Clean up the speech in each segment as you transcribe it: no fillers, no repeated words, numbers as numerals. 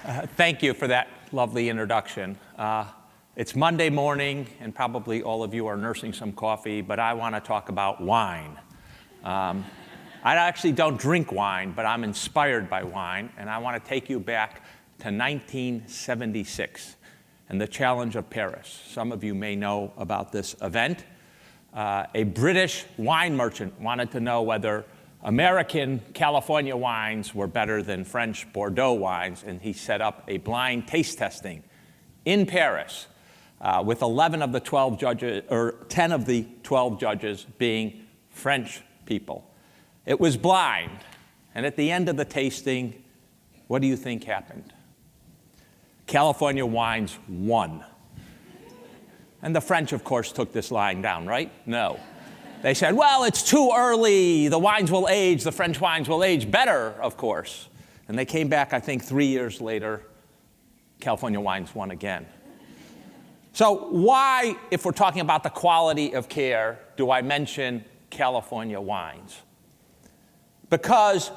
Thank you for that lovely introduction. It's Monday morning, and probably all of you are nursing some coffee, but I want to talk about wine. I actually don't drink wine, but I'm inspired by wine, and I want to take you back to 1976 and the Challenge of Paris. Some of you may know about this event. A British wine merchant wanted to know whether American California wines were better than French Bordeaux wines, and he set up a blind taste testing in Paris with 11 of the 12 judges, or 10 of the 12 judges being French people. It was blind, and at the end of the tasting, what do you think happened? California wines won. And the French, of course, took this lying down, right? No. They said, well, it's too early. The wines will age. The French wines will age better, of course. And they came back, I think, 3 years later. California wines won again. So why, if we're talking about the quality of care, do I mention California wines? Because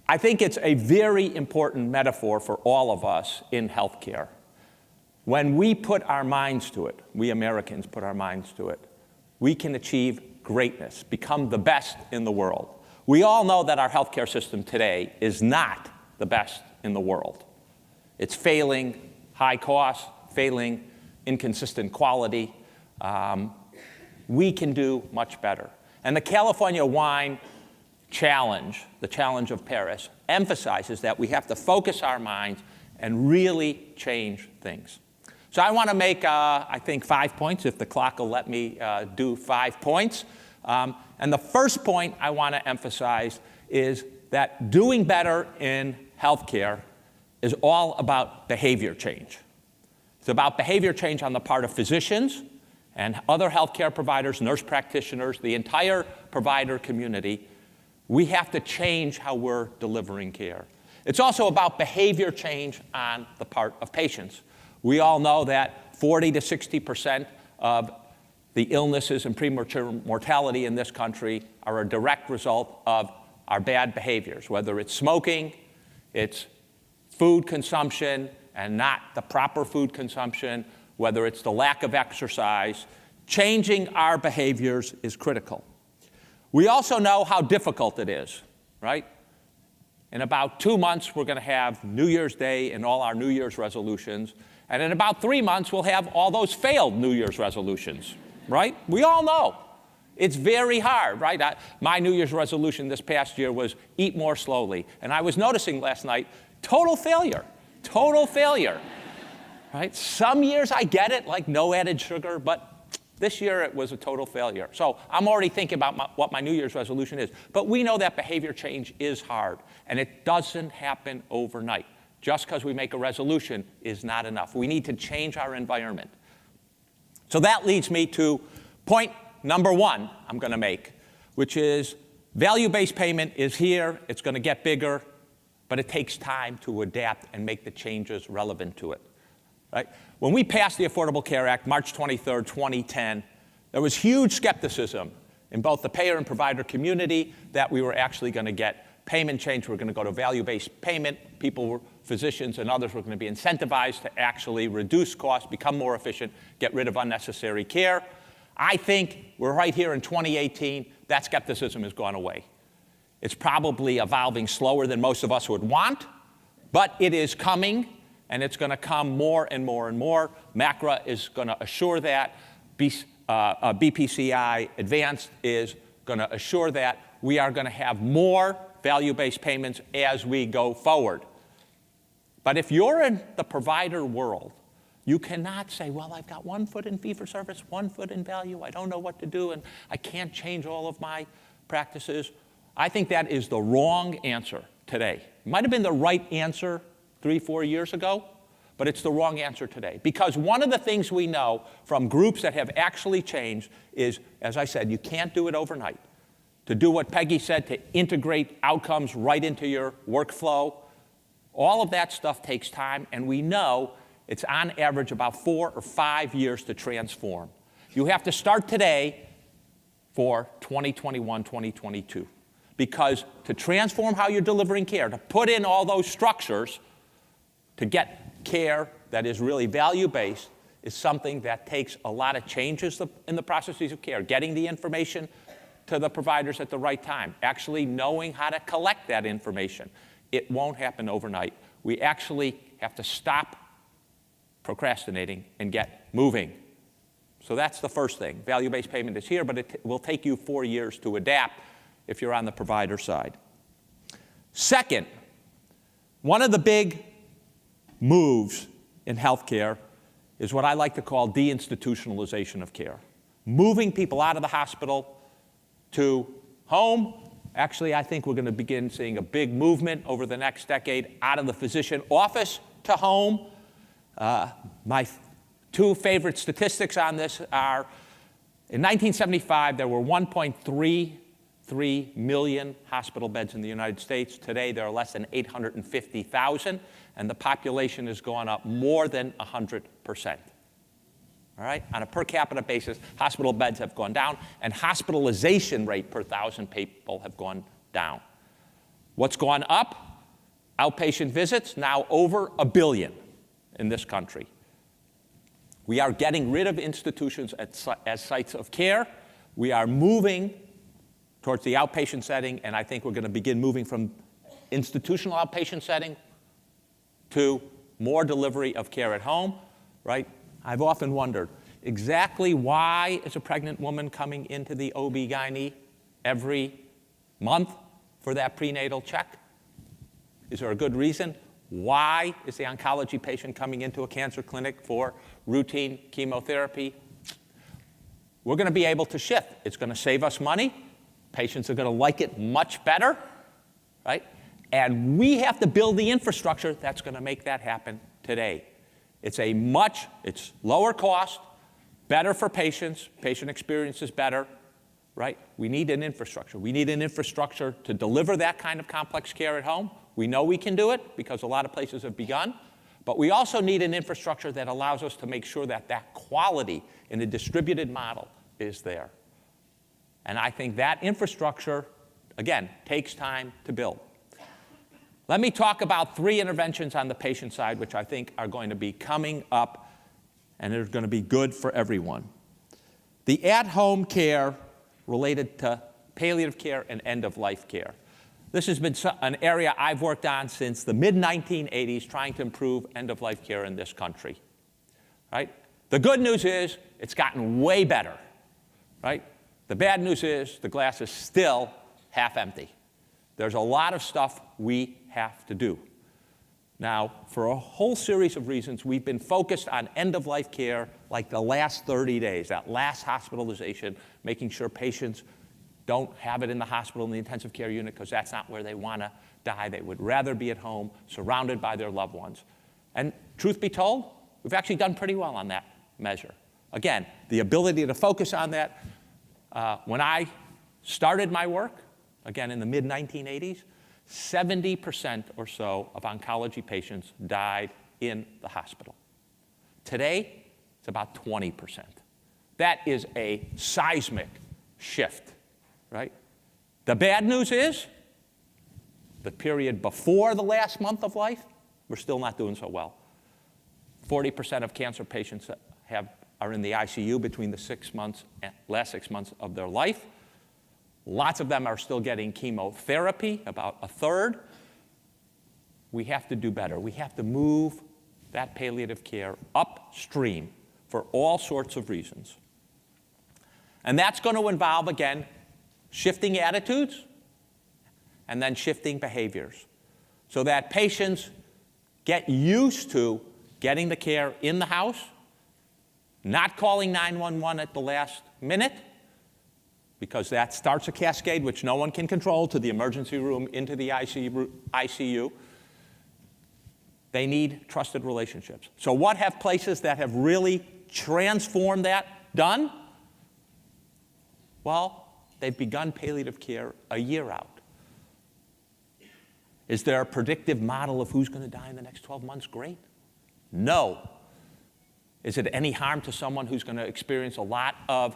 I think it's a very important metaphor for all of us in healthcare. When we put our minds to it, we Americans put our minds to it, we can achieve greatness, become the best in the world. We all know that our healthcare system today is not the best in the world. It's failing high cost, failing inconsistent quality. We can do much better. And the California Wine Challenge, the Challenge of Paris, emphasizes that we have to focus our minds and really change things. So I want to make, I think, 5 points, if the clock will let me do 5 points. And the first point I want to emphasize is that doing better in healthcare is all about behavior change. It's about behavior change on the part of physicians and other healthcare providers, nurse practitioners, the entire provider community. We have to change how we're delivering care. It's also about behavior change on the part of patients. We all know that 40 to 60% of the illnesses and premature mortality in this country are a direct result of our bad behaviors, whether it's smoking, it's food consumption and not the proper food consumption, whether it's the lack of exercise. Changing our behaviors is critical. We also know how difficult it is, right? In about 2 months, we're going to have New Year's Day and all our New Year's resolutions. And in about 3 months, we'll have all those failed New Year's resolutions, right? We all know. It's very hard, right? My New Year's resolution this past year was eat more slowly. And I was noticing last night, total failure, right? Some years I get it, like no added sugar, but this year it was a total failure. So I'm already thinking about what my New Year's resolution is. But we know that behavior change is hard, and it doesn't happen overnight. Just because we make a resolution is not enough. We need to change our environment. So that leads me to point number 1 I'm going to make, which is value-based payment is here. It's going to get bigger, but it takes time to adapt and make the changes relevant to it. Right? When we passed the Affordable Care Act, March 23rd, 2010, there was huge skepticism in both the payer and provider community that we were actually going to get payment change. We're going to go to value-based payment. Physicians and others were going to be incentivized to actually reduce costs, become more efficient, get rid of unnecessary care. I think we're right here in 2018. That skepticism has gone away. It's probably evolving slower than most of us would want, but it is coming, and it's going to come more and more and more. MACRA is going to assure that. BPCI Advanced is going to assure that. We are going to have more value-based payments as we go forward. But if you're in the provider world, you cannot say, well, I've got 1 foot in fee-for-service, 1 foot in value. I don't know what to do, and I can't change all of my practices. I think that is the wrong answer today. It might have been the right answer 3-4 years ago, but it's the wrong answer today. Because one of the things we know from groups that have actually changed is, as I said, you can't do it overnight. To do what Peggy said, to integrate outcomes right into your workflow, all of that stuff takes time, and we know it's on average about 4 or 5 years to transform. You have to start today for 2021, 2022. Because to transform how you're delivering care, to put in all those structures, to get care that is really value-based is something that takes a lot of changes in the processes of care, getting the information to the providers at the right time, actually knowing how to collect that information. It won't happen overnight. We actually have to stop procrastinating and get moving. So that's the first thing. Value-based payment is here, but it will take you 4 years to adapt if you're on the provider side. Second, one of the big moves in healthcare is what I like to call deinstitutionalization of care. Moving people out of the hospital to home. Actually, I think we're going to begin seeing a big movement over the next decade out of the physician office to home. My two favorite statistics on this are, in 1975, there were 1.33 million hospital beds in the United States. Today, there are less than 850,000, and the population has gone up more than 100%. All right? On a per capita basis, hospital beds have gone down, and hospitalization rate per 1,000 people have gone down. What's gone up? Outpatient visits, now over 1 billion in this country. We are getting rid of institutions as sites of care. We are moving towards the outpatient setting, and I think we're going to begin moving from institutional outpatient setting to more delivery of care at home, right? I've often wondered exactly why is a pregnant woman coming into the OB-GYN every month for that prenatal check? Is there a good reason? Why is the oncology patient coming into a cancer clinic for routine chemotherapy? We're going to be able to shift. It's going to save us money. Patients are going to like it much better, right? And we have to build the infrastructure that's going to make that happen today. It's lower cost, better for patients. Patient experience is better, right? We need an infrastructure. We need an infrastructure to deliver that kind of complex care at home. We know we can do it because a lot of places have begun. But we also need an infrastructure that allows us to make sure that that quality in a distributed model is there. And I think that infrastructure, again, takes time to build. Let me talk about 3 interventions on the patient side, which I think are going to be coming up and are going to be good for everyone. The at-home care related to palliative care and end-of-life care. This has been an area I've worked on since the mid-1980s, trying to improve end-of-life care in this country, right? The good news is it's gotten way better, right? The bad news is the glass is still half empty. There's a lot of stuff we have to do. Now, for a whole series of reasons, we've been focused on end-of-life care like the last 30 days, that last hospitalization, making sure patients don't have it in the hospital in the intensive care unit because that's not where they want to die. They would rather be at home, surrounded by their loved ones. And truth be told, we've actually done pretty well on that measure. Again, the ability to focus on that. When I started my work, again in the mid-1980s, 70% or so of oncology patients died in the hospital. Today, it's about 20%. That is a seismic shift, right? The bad news is the period before the last month of life, we're still not doing so well. 40% of cancer patients are in the ICU between the last 6 months of their life. Lots of them are still getting chemotherapy, about a third. We have to do better. We have to move that palliative care upstream for all sorts of reasons. And that's going to involve, again, shifting attitudes and then shifting behaviors so that patients get used to getting the care in the house, not calling 911 at the last minute, because that starts a cascade which no one can control to the emergency room, into the ICU. They need trusted relationships. So what have places that have really transformed that done? Well, they've begun palliative care a year out. Is there a predictive model of who's going to die in the next 12 months? Great. No. Is it any harm to someone who's going to experience a lot of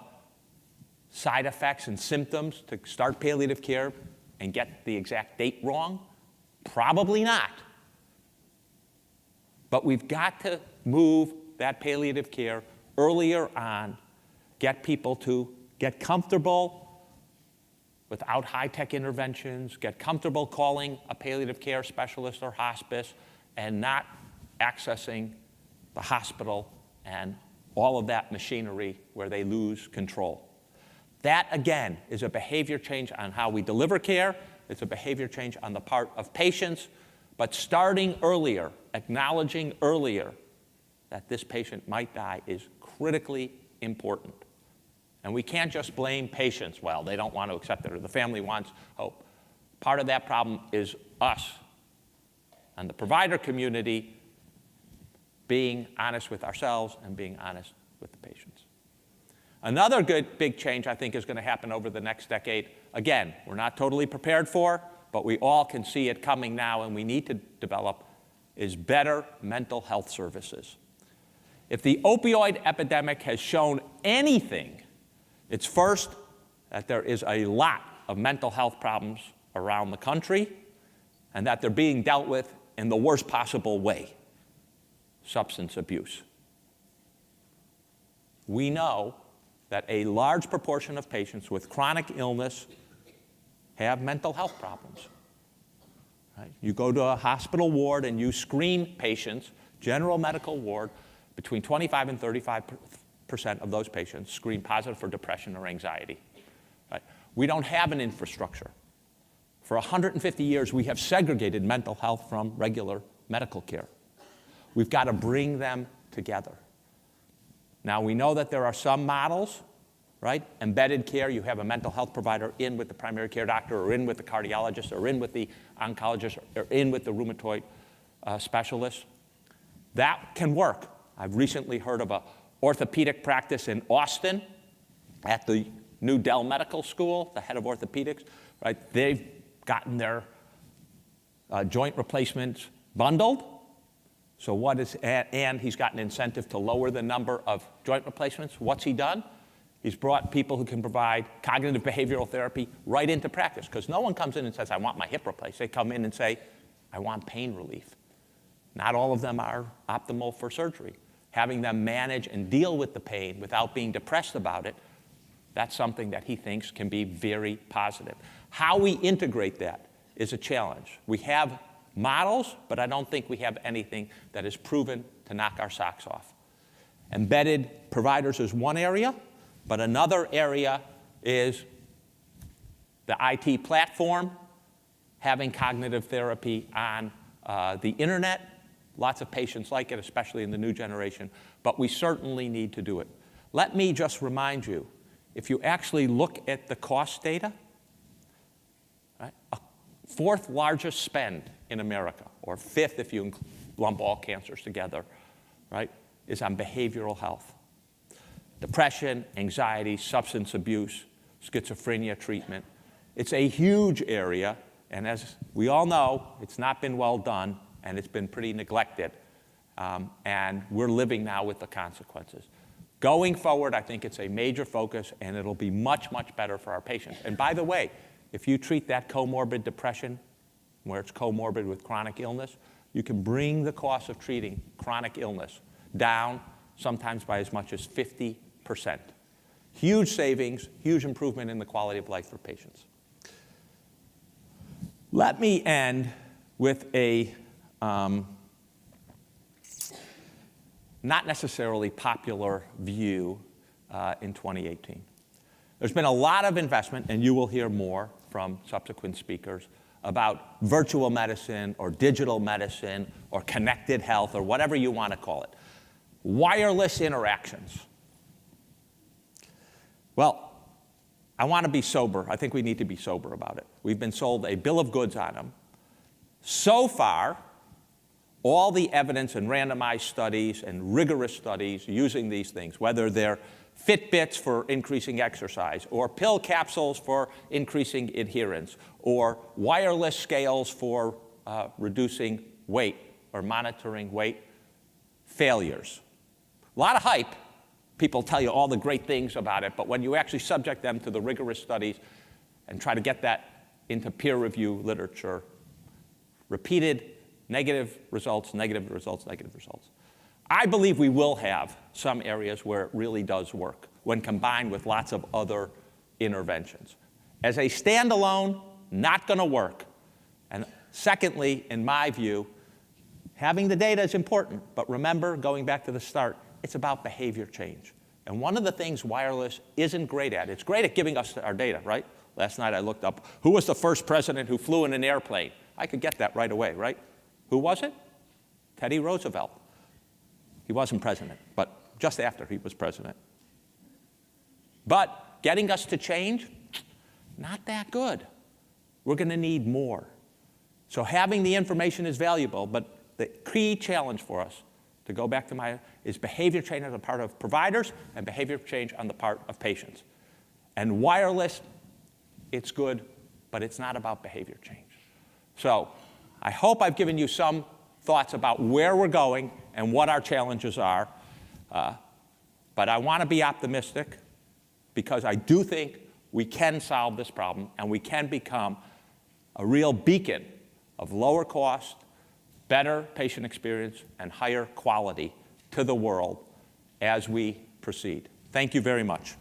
side effects and symptoms to start palliative care and get the exact date wrong? Probably not. But we've got to move that palliative care earlier on, get people to get comfortable without high-tech interventions, get comfortable calling a palliative care specialist or hospice, and not accessing the hospital and all of that machinery where they lose control. That, again, is a behavior change on how we deliver care. It's a behavior change on the part of patients, but starting earlier, acknowledging earlier that this patient might die is critically important. And we can't just blame patients. Well, they don't want to accept it, or the family wants hope. Part of that problem is us and the provider community being honest with ourselves and being honest with the patients. Another good big change I think is going to happen over the next decade. Again, we're not totally prepared for, but we all can see it coming now, and we need to develop, is better mental health services. If the opioid epidemic has shown anything, it's first that there is a lot of mental health problems around the country, and that they're being dealt with in the worst possible way: substance abuse. We know that a large proportion of patients with chronic illness have mental health problems. Right? You go to a hospital ward and you screen patients, general medical ward, between 25 and 35% of those patients screen positive for depression or anxiety. Right? We don't have an infrastructure. For 150 years, we have segregated mental health from regular medical care. We've got to bring them together. Now, we know that there are some models, right? Embedded care, you have a mental health provider in with the primary care doctor, or in with the cardiologist, or in with the oncologist, or in with the rheumatoid specialist. That can work. I've recently heard of an orthopedic practice in Austin at the new Dell Medical School, the head of orthopedics, right? They've gotten their joint replacements bundled. So and he's got an incentive to lower the number of joint replacements. What's he done? He's brought people who can provide cognitive behavioral therapy right into practice, because no one comes in and says, I want my hip replaced. They come in and say, I want pain relief. Not all of them are optimal for surgery. Having them manage and deal with the pain without being depressed about it, that's something that he thinks can be very positive. How we integrate that is a challenge. We have models, but I don't think we have anything that is proven to knock our socks off. Embedded providers is one area, but another area is the IT platform, having cognitive therapy on the internet. Lots of patients like it, especially in the new generation, but we certainly need to do it. Let me just remind you, if you actually look at the cost data, right, a fourth largest spend in America, or fifth if you lump all cancers together, right, is on behavioral health. Depression, anxiety, substance abuse, schizophrenia treatment. It's a huge area, and as we all know, it's not been well done, and it's been pretty neglected, and we're living now with the consequences. Going forward, I think it's a major focus, and it'll be much, much better for our patients. And by the way, if you treat that comorbid depression, where it's comorbid with chronic illness, you can bring the cost of treating chronic illness down, sometimes by as much as 50%. Huge savings, huge improvement in the quality of life for patients. Let me end with a not necessarily popular view in 2018. There's been a lot of investment, and you will hear more from subsequent speakers, about virtual medicine or digital medicine or connected health or whatever you want to call it. Wireless interactions. Well, I want to be sober. I think we need to be sober about it. We've been sold a bill of goods on them. So far, all the evidence and randomized studies and rigorous studies using these things, whether they're Fitbits for increasing exercise, or pill capsules for increasing adherence, or wireless scales for reducing weight or monitoring weight, failures. A lot of hype. People tell you all the great things about it, but when you actually subject them to the rigorous studies and try to get that into peer review literature, repeated Negative results, negative results, negative results. I believe we will have some areas where it really does work when combined with lots of other interventions. As a standalone, not going to work. And secondly, in my view, having the data is important, but remember, going back to the start, it's about behavior change. And one of the things wireless isn't great at, it's great at giving us our data, right? Last night I looked up, who was the first president who flew in an airplane? I could get that right away, right? Who was it? Teddy Roosevelt. He wasn't president, but just after he was president. But getting us to change, not that good. We're going to need more. So having the information is valuable, but the key challenge for us, to go back to is behavior change on the part of providers and behavior change on the part of patients. And wireless, it's good, but it's not about behavior change. So I hope I've given you some thoughts about where we're going and what our challenges are. But I want to be optimistic because I do think we can solve this problem and we can become a real beacon of lower cost, better patient experience, and higher quality to the world as we proceed. Thank you very much.